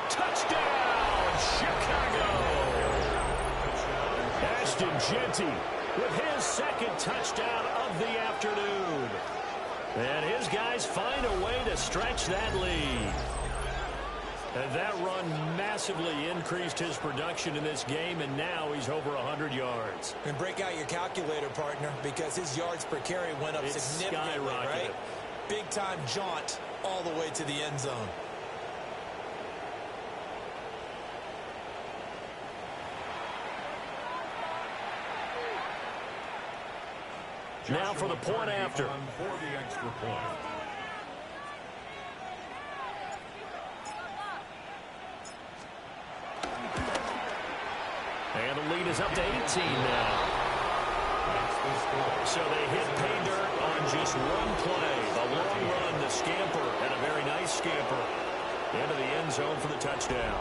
Touchdown, Chicago. Ashton Jeanty with his 2nd touchdown of the afternoon. And his guys find a way to stretch that lead. And that run massively increased his production in this game, and now he's over 100 yards. And break out your calculator, partner, because his yards per carry went up significantly, right? Big-time jaunt all the way to the end zone. Now for the point after. For the extra point. And the lead is up to 18 now. So they hit pay dirt on just one play. The long run, the scamper, and a very nice scamper into the end zone for the touchdown.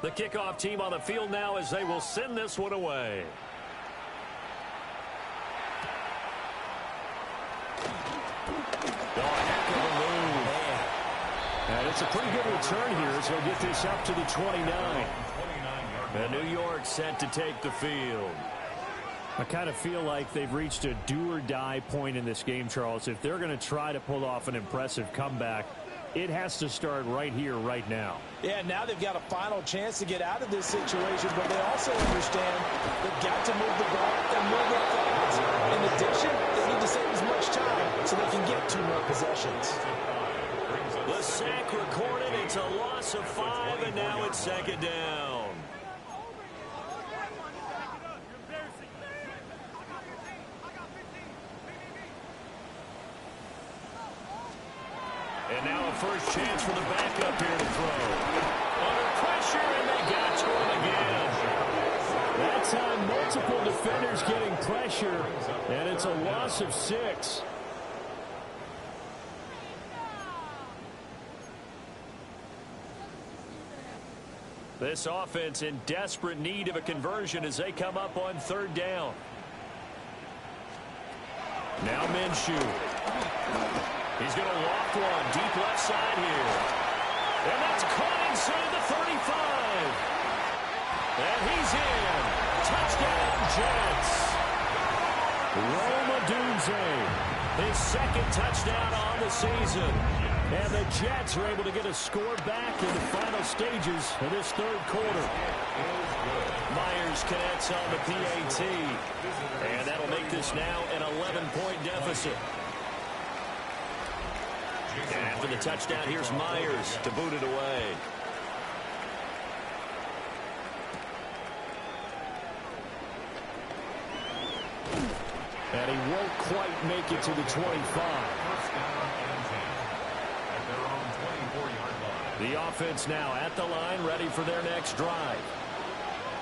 The kickoff team on the field now as they will send this one away. Oh, heck of a move. And it's a pretty good return here, so he'll get this up to the 29. And New York set to take the field. I kind of feel like they've reached a do-or-die point in this game, Charles. If they're going to try to pull off an impressive comeback, it has to start right here, right now. Yeah, now they've got a final chance to get out of this situation, but they also understand they've got to move the ball and move it fast. In addition, they need to save as much time so they can get 2 more possessions. The sack recorded. It's a loss of 5, and now it's 2nd down. And now a first chance for the backup here to throw. Under pressure, and they got to him again. That time, multiple defenders getting pressure, and it's a loss of 6. This offense in desperate need of a conversion as they come up on 3rd down. Now Minshew. He's going to loft one deep left side here. And that's caught inside the 35. And he's in. Touchdown, Jets. Rome Odunze, his second touchdown on the season. And the Jets are able to get a score back in the final stages of this third quarter. Myers connects on the PAT. And that'll make this now an 11-point deficit. And after the touchdown, here's Myers to boot it away. And he won't quite make it to the 25. The offense now at the line, ready for their next drive.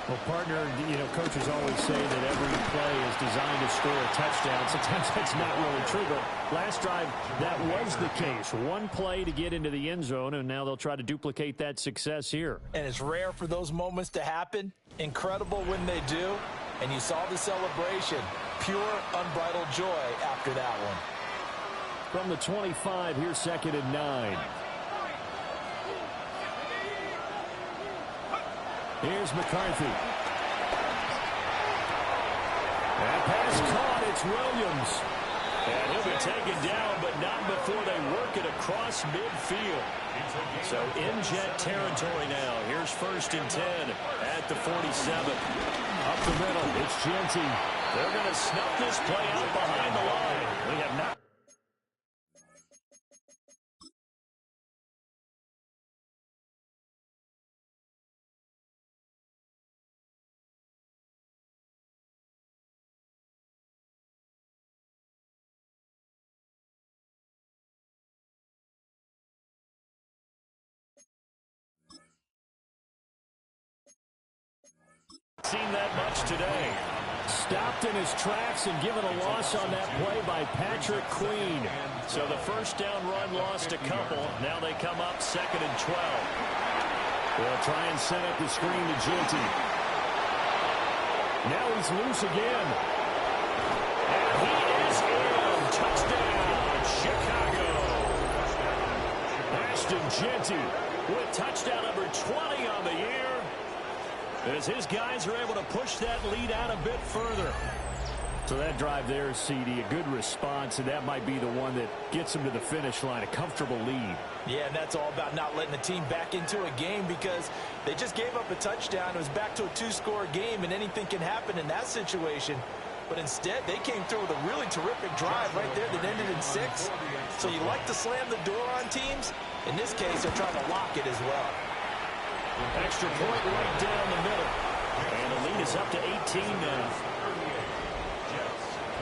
Well, partner, coaches always say that every play is designed to score a touchdown. Sometimes that's not really true, but last drive, that was the case. One play to get into the end zone, and now they'll try to duplicate that success here. And it's rare for those moments to happen. Incredible when they do. And you saw the celebration. Pure, unbridled joy after that one. From the 25, here's 2nd and 9. Here's McCarthy. That pass caught. It's Williams. And he'll be taken down, but not before they work it across midfield. So in Jet territory now. Here's 1st and 10 at the 47. Up the middle, it's Genty. They're going to snuff this play out behind the line. We have not. Seen that much today. Stopped in his tracks and given a loss on that play by Patrick Queen. So the first down run lost a couple. Now they come up 2nd and 12. They'll try and set up the screen to Genty. Now he's loose again. And he is in. Touchdown, Chicago. Ashton Genty with touchdown number 20 on the year. As his guys are able to push that lead out a bit further. So that drive there, CD, a good response, and that might be the one that gets them to the finish line, a comfortable lead. Yeah, and that's all about not letting the team back into a game because they just gave up a touchdown. It was back to a 2-score game, and anything can happen in that situation. But instead, they came through with a really terrific drive right there that ended in 6. So you like to slam the door on teams. In this case, they're trying to lock it as well. Extra point right down the middle. And the lead is up to 18 now.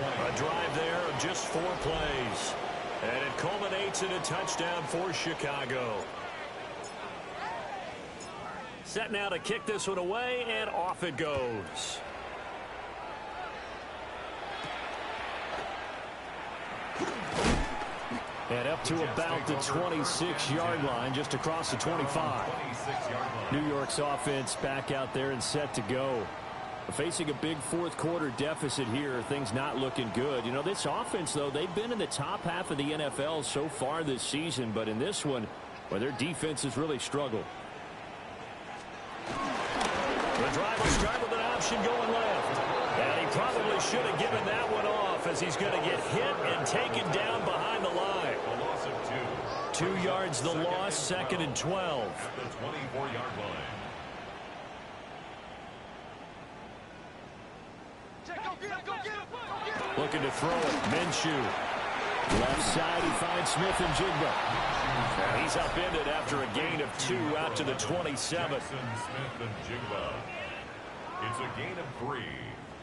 A drive there of just 4 plays. And it culminates in a touchdown for Chicago. Set now to kick this one away, and off it goes. And up to about the 26-yard line, just across the 25. New York's offense back out there and set to go. Facing a big fourth-quarter deficit here, things not looking good. You know, this offense, though, they've been in the top half of the NFL so far this season, but in this one, well, their defense has really struggled. The drive will start with an option going left. And he probably should have given that one off as he's going to get hit and taken down behind the line. 2 yards the loss, 2nd and 12. At the 24-yard line. Looking to throw it. Minshew. Left side, he finds Smith and Jigba. He's upended after a gain of 2 out to the 27. Jackson, Smith, and Jigba. It's a gain of 3.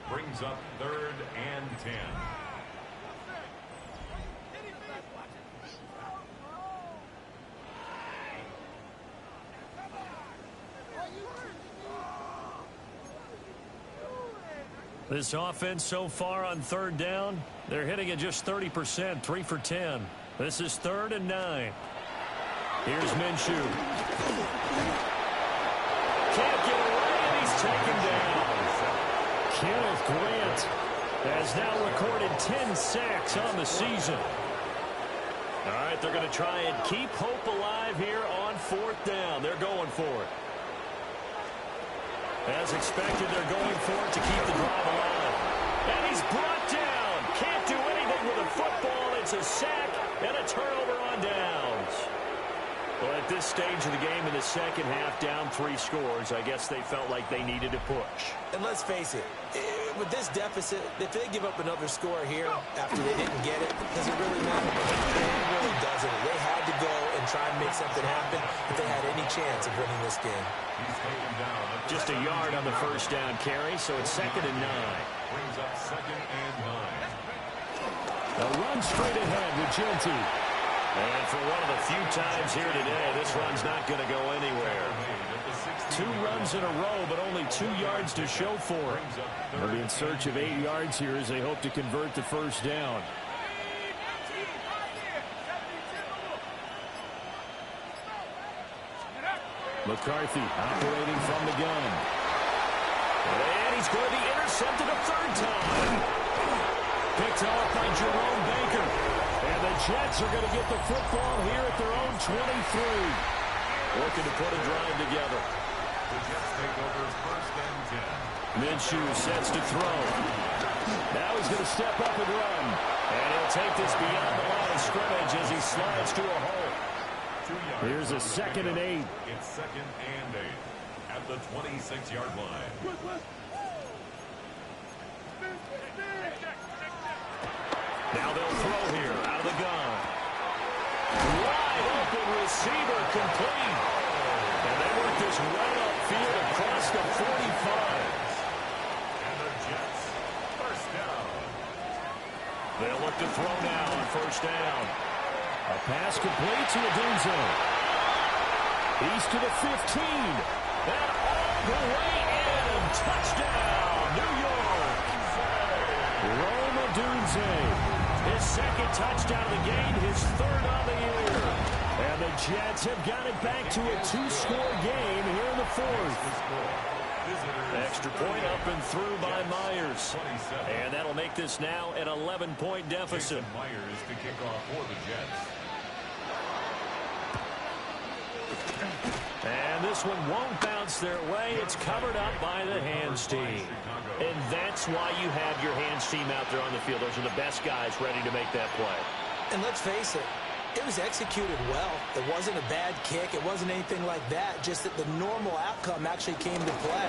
Brings up 3rd and 10. This offense so far on 3rd down, they're hitting at just 30%, 3 for 10. This is 3rd and 9. Here's Minshew. Can't get away, and he's taken down. Kenneth Grant Has now recorded 10 sacks on the season. All right, they're going to try and keep hope alive here on 4th down. They're going for it. As expected, they're going for it to keep the drive alive. And he's brought down. Can't do anything with a football. It's a sack and a turnover on downs. Well, at this stage of the game in the second half, down 3 scores, I guess they felt like they needed to push. And let's face it, with this deficit, if they give up another score here after they didn't get it, does it really matter? It really doesn't. They had to go and try and make something happen if they had any chance of winning this game. Just a yard on the first down carry, so it's 2nd and 9. Brings up 2nd and 9. A run straight ahead with Genty. And for one of the few times here today, this run's not going to go anywhere. 2 runs in a row, but only 2 yards to show for it. They'll be in search of 8 yards here as they hope to convert the first down. McCarthy operating from the gun. And he's going to be intercepted a 3rd time. Picked off by Jerome Baker. And the Jets are going to get the football here at their own 23. Looking to put a drive together. The Jets take over 1st and 10. Minshew sets to throw. Now he's going to step up and run. And he'll take this beyond the line of scrimmage as he slides to a hole. 2 yards. Here's a 2nd and 8. It's 2nd and 8 at the 26-yard line. Now they'll throw here out of the gun. Wide open receiver complete. And they work this right upfield across the 45. And the Jets, 1st down. They'll look to throw now on 1st down. A pass complete to Adunze. He's to the 15. And all the way in. Touchdown, New York. Rome Adunze. His 2nd touchdown of the game, his 3rd on the year. And the Jets have got it back to a 2-score game here in the 4th. Extra point up and through by Myers. And that'll make this now an 11-point deficit. Myers to kick off for the Jets. And this one won't bounce their way. It's covered up by the hands team. And that's why you have your hands team out there on the field. Those are the best guys ready to make that play. And let's face it, it was executed well. It wasn't a bad kick. It wasn't anything like that. Just that the normal outcome actually came to play.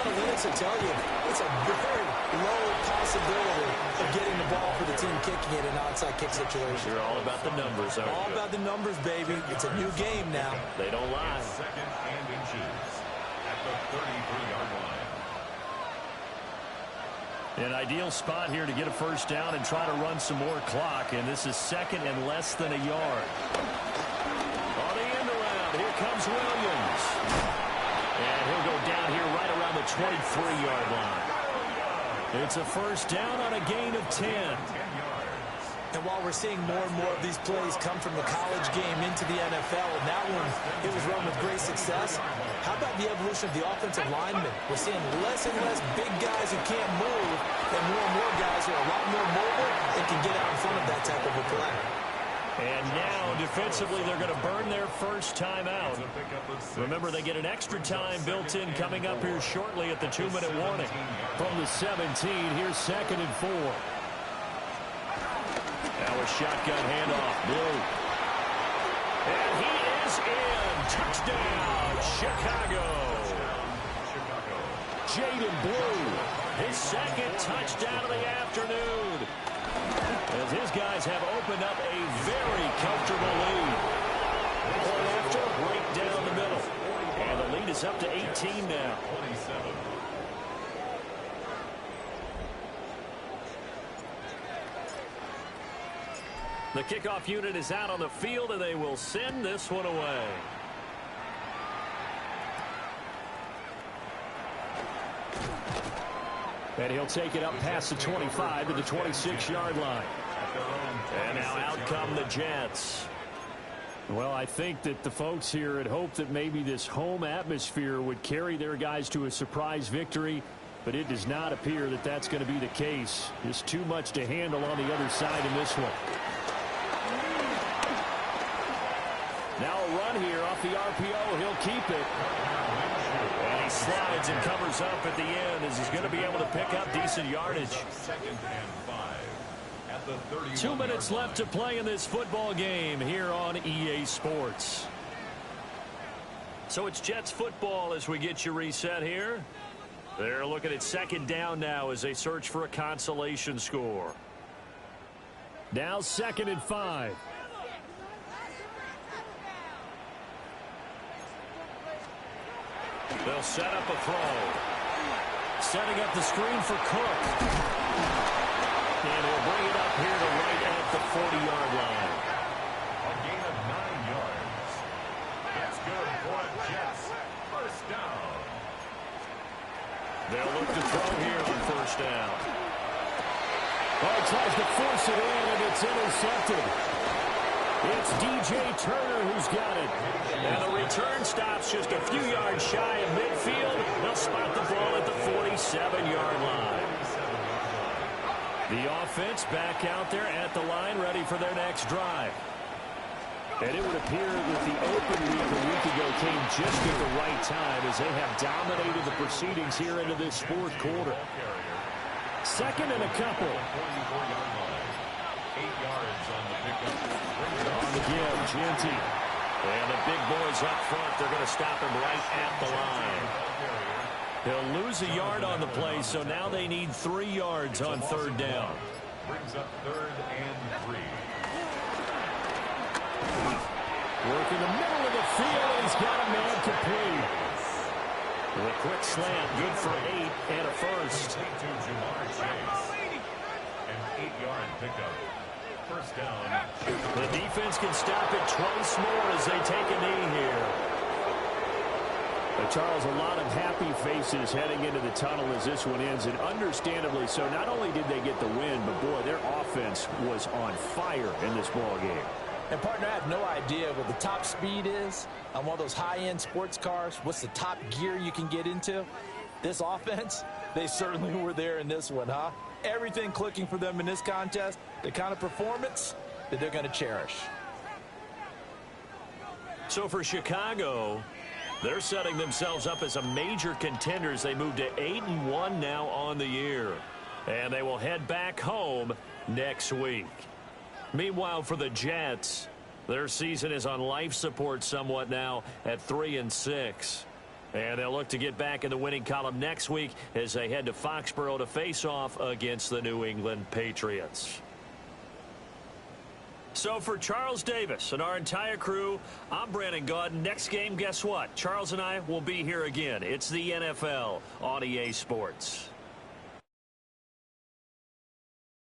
Analytics will tell you it's a very low possibility of getting the ball for the team kicking it in an onside kick situation. You're all about the numbers, aren't you? All about the numbers, baby. It's a new game now. They don't lie. 2nd and inches at the 33-yard line. An ideal spot here to get a first down and try to run some more clock. And this is 2nd and less than a yard. On the end around, here comes Williams. And he'll go down here right around the 23-yard line. It's a first down on a gain of 10. And while we're seeing more and more of these plays come from the college game into the NFL, and that one, it was run with great success, how about the evolution of the offensive linemen? We're seeing less and less big guys who can't move, and more guys who are a lot more mobile and can get out in front of that type of a play. And now, defensively, they're going to burn their first time out. Remember, they get an extra time built in coming up here shortly at the 2-minute warning. From the 17, here's 2nd and 4. Now a shotgun handoff. Blue. And he is in. Touchdown, Chicago. Jaden Blue. His 2nd touchdown of the afternoon. As his guys have opened up a very comfortable lead. Point after, right down the middle. And the lead is up to 18 now. 27. The kickoff unit is out on the field, and they will send this one away. And he'll take it up past the 25 to the 26-yard line. And now out come the Jets. Well, I think that the folks here had hoped that maybe this home atmosphere would carry their guys to a surprise victory. but it does not appear that that's going to be the case. Just too much to handle on the other side in this one. Now a run here off the RPO. He'll keep it. And he slides and covers up at the end as he's going to be able to pick up decent yardage. 2nd and 5 at the 31. 2 minutes left to play in this football game here on EA Sports. So it's Jets football as we get you reset here. They're looking at 2nd down now as they search for a consolation score. Now 2nd and 5. They'll set up a throw. Setting up the screen for Cook. And he'll bring it up here to right at the 40-yard line. A gain of 9 yards. That's good for the Jets. First down. They'll look to throw here on 1st down. Oh, he tries to force it in, and it's intercepted. It's DJ Turner who's got it. And the return stops just a few yards shy of midfield. They'll spot the ball at the 47-yard line. The offense back out there at the line, ready for their next drive. And it would appear that the open week a week ago came just at the right time as they have dominated the proceedings here into this 4th quarter. 2nd and a couple. 44-yard line. 8 yards on the pickup. On the give, Genty. And the big boys up front, they're going to stop him right at the line. He'll lose a yard on the play, so now they need 3 yards on 3rd down. Brings up 3rd and 3. Working the middle of the field, he's got a man complete. With a quick slant, good for 8 and a first. To Jamar Chase. An 8-yard pickup. First down. The defense can stop it twice more as they take a knee here. Charles, a lot of happy faces heading into the tunnel as this one ends, and understandably so. Not only did they get the win, but boy, their offense was on fire in this ball game. And, partner, I have no idea what the top speed is on one of those high-end sports cars. What's the top gear you can get into? This offense, they certainly were there in this one, huh? Everything clicking for them in this contest, the kind of performance that they're going to cherish. So for Chicago, they're setting themselves up as a major contender as they move to 8-1 now on the year. And they will head back home next week. Meanwhile, for the Jets, their season is on life support somewhat now at 3-6. And they'll look to get back in the winning column next week as they head to Foxborough to face off against the New England Patriots. So for Charles Davis and our entire crew, I'm Brandon Gaudin. Next game, guess what? Charles and I will be here again. It's the NFL on EA Sports.